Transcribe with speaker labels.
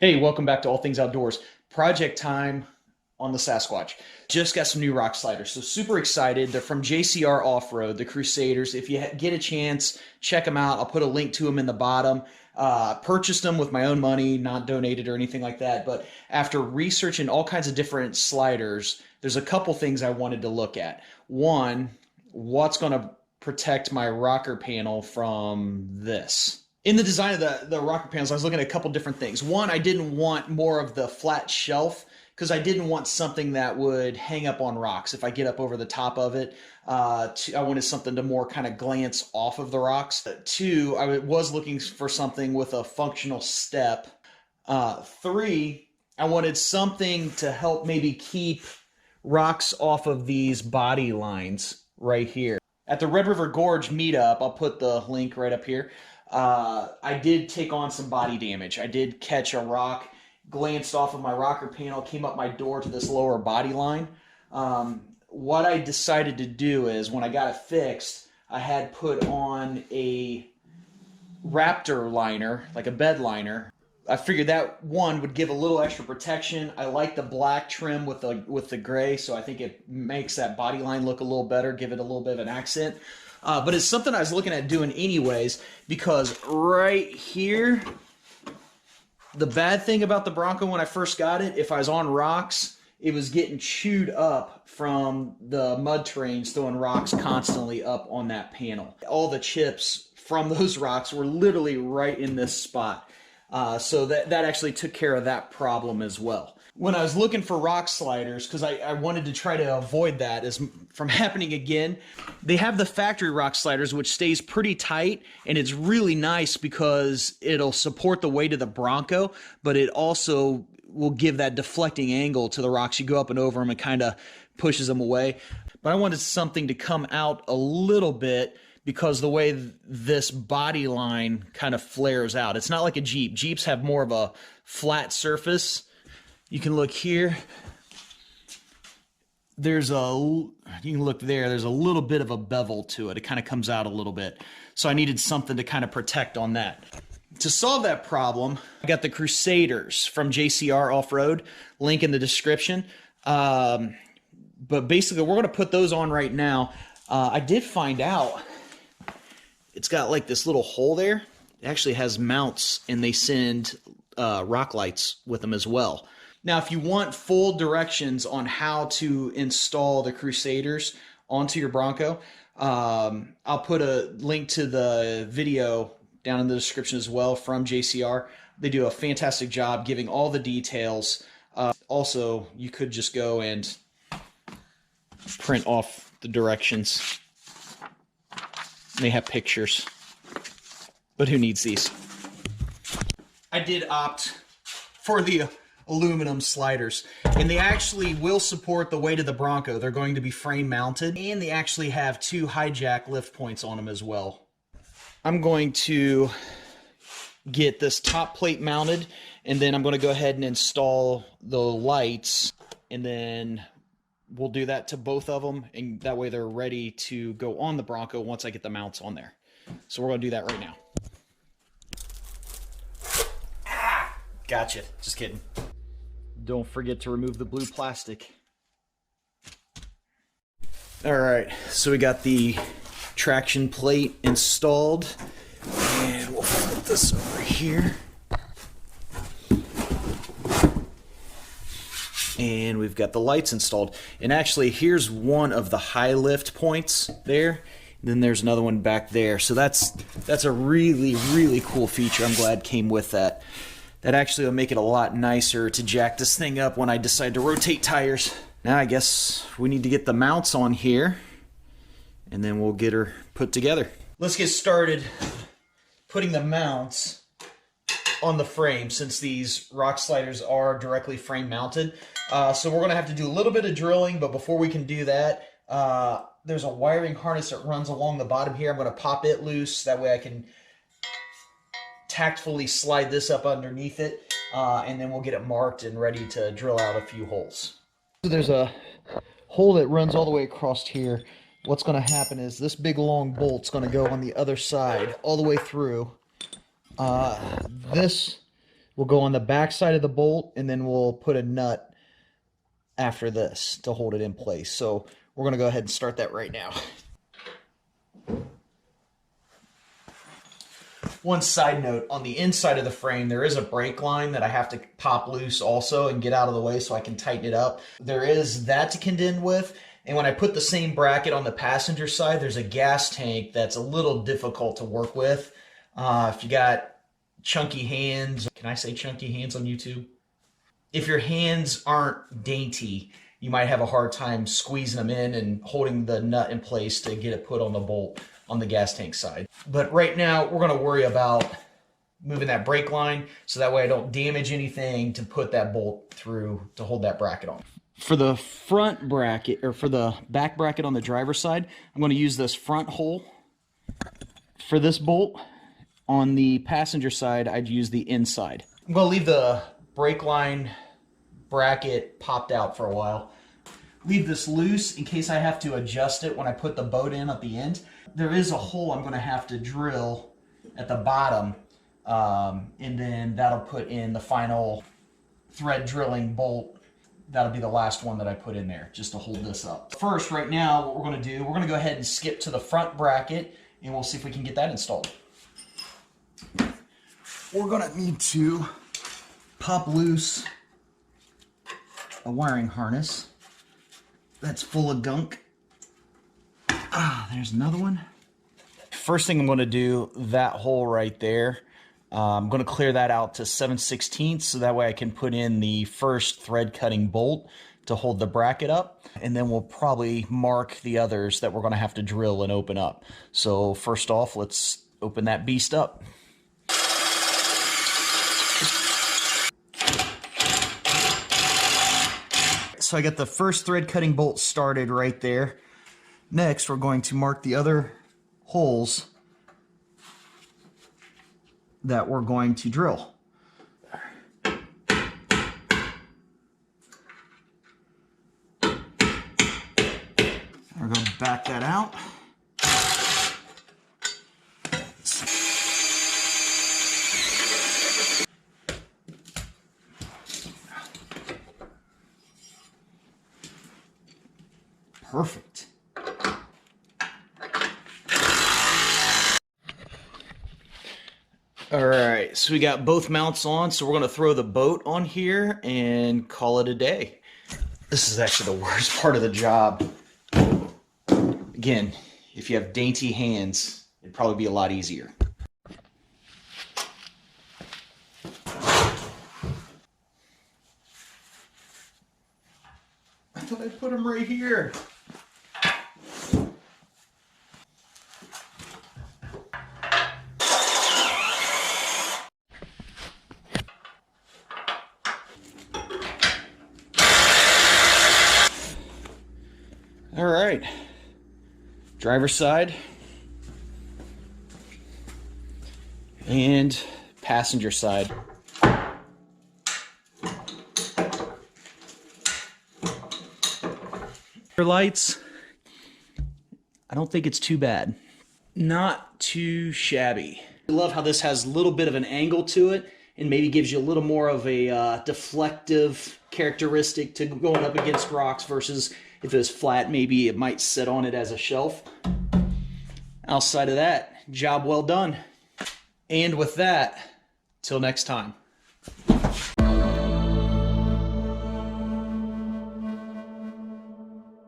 Speaker 1: Hey, welcome back to All Things Outdoors. Project time on the Sasquatch. Just got some new rock sliders, so super excited. They're from JCR Off-Road, the Crusaders. If you get a chance, check them out. I'll put a link to them in the bottom. Purchased them with my own money, not donated or anything like that. But after researching all kinds of different sliders, there's a couple things I wanted to look at. One, what's going to protect my rocker panel from this? In the design of the rocker panels, I was looking at a couple different things. One, I didn't want more of the flat shelf because I didn't want something that would hang up on rocks. If I get up over the top of it, I wanted something to more kind of glance off of the rocks. Two, I was looking for something with a functional step. Three, I wanted something to help maybe keep rocks off of these body lines right here. At the Red River Gorge meetup, I'll put the link right up here. I did take on some body damage. I did catch a rock, glanced off of my rocker panel, came up my door to this lower body line. What I decided to do is when I got it fixed, I had put on a Raptor liner, like a bed liner. I figured that one would give a little extra protection. I like the black trim with the gray, so I think it makes that body line look a little better, give it a little bit of an accent. But it's something I was looking at doing anyways, because right here, the bad thing about the Bronco when I first got it, if I was on rocks, it was getting chewed up from the mud terrains throwing rocks constantly up on that panel. All the chips from those rocks were literally right in this spot. So that actually took care of that problem as well. When I was looking for rock sliders, because I wanted to try to avoid that from happening again, they have the factory rock sliders, which stays pretty tight, and it's really nice because it'll support the weight of the Bronco, but it also will give that deflecting angle to the rocks. You go up and over them and kind of pushes them away. But I wanted something to come out a little bit because the way this body line kind of flares out. It's not like a Jeep. Jeeps have more of a flat surface. You can look here. You can look there. There's a little bit of a bevel to it. It kind of comes out a little bit. So I needed something to kind of protect on that. To solve that problem, I got the Crusaders from JCR Off-Road. Link in the description. But basically, we're going to put those on right now. I did find out it's got like this little hole there. It actually has mounts, and they send rock lights with them as well. Now, if you want full directions on how to install the Crusaders onto your Bronco, I'll put a link to the video down in the description as well from JCR. They do a fantastic job giving all the details. Also, you could just go and print off the directions. They have pictures, but who needs these? I did opt for the aluminum sliders, and they actually will support the weight of the Bronco. They're going to be frame mounted, and they actually have 2 hijack lift points on them as well. I'm going to get this top plate mounted, and then I'm going to go ahead and install the lights, and then we'll do that to both of them, and that way they're ready to go on the Bronco once I get the mounts on there. So we're going to do that right now. Gotcha. Just kidding. Don't forget to remove the blue plastic. All right, so we got the traction plate installed, and we'll flip this over here. And we've got the lights installed. And actually, here's one of the high lift points there. Then there's another one back there. So that's a really, really cool feature. I'm glad came with that. That actually will make it a lot nicer to jack this thing up when I decide to rotate tires. Now I guess we need to get the mounts on here, and then we'll get her put together. Let's get started putting the mounts on the frame, since these rock sliders are directly frame mounted. So we're going to have to do a little bit of drilling, but before we can do that, there's a wiring harness that runs along the bottom here. I'm going to pop it loose. That way I can tactfully slide this up underneath it, and then we'll get it marked and ready to drill out a few holes. So there's a hole that runs all the way across here. What's going to happen is this big long bolt's going to go on the other side all the way through. This will go on the back side of the bolt, and then we'll put a nut after this to hold it in place. So we're going to go ahead and start that right now. One side note, on the inside of the frame, there is a brake line that I have to pop loose also and get out of the way so I can tighten it up. There is that to contend with. And when I put the same bracket on the passenger side, there's a gas tank that's a little difficult to work with. If you got chunky hands, can I say chunky hands on YouTube? If your hands aren't dainty, you might have a hard time squeezing them in and holding the nut in place to get it put on the bolt on the gas tank side. But right now, we're going to worry about moving that brake line so that way I don't damage anything to put that bolt through to hold that bracket on. For the front bracket, or for the back bracket on the driver's side, I'm going to use this front hole for this bolt. On the passenger side, I'd use the inside. I'm going to leave the brake line bracket popped out for a while. Leave this loose in case I have to adjust it when I put the boat in at the end. There is a hole I'm going to have to drill at the bottom, and then that'll put in the final thread drilling bolt. That'll be the last one that I put in there, just to hold this up. First, right now, what we're going to do, we're going to go ahead and skip to the front bracket, and we'll see if we can get that installed. We're going to need to pop loose a wiring harness that's full of gunk. There's another one. First thing I'm going to do, that hole right there, I'm going to clear that out to 7/16 so that way I can put in the first thread cutting bolt to hold the bracket up, and then we'll probably mark the others that we're going to have to drill and open up. So first off, let's open that beast up. So I got the first thread cutting bolt started right there. Next, we're going to mark the other holes that we're going to drill. We're going to back that out. Perfect. All right, so we got both mounts on, so we're going to throw the boat on here and call it a day. This is actually the worst part of the job. Again, if you have dainty hands, it'd probably be a lot easier. I thought I put them right here. All right, driver's side and passenger side. Lights, I don't think it's too bad. Not too shabby. I love how this has a little bit of an angle to it and maybe gives you a little more of a deflective characteristic to going up against rocks versus if it was flat, maybe it might sit on it as a shelf. Outside of that, job well done. And with that, till next time.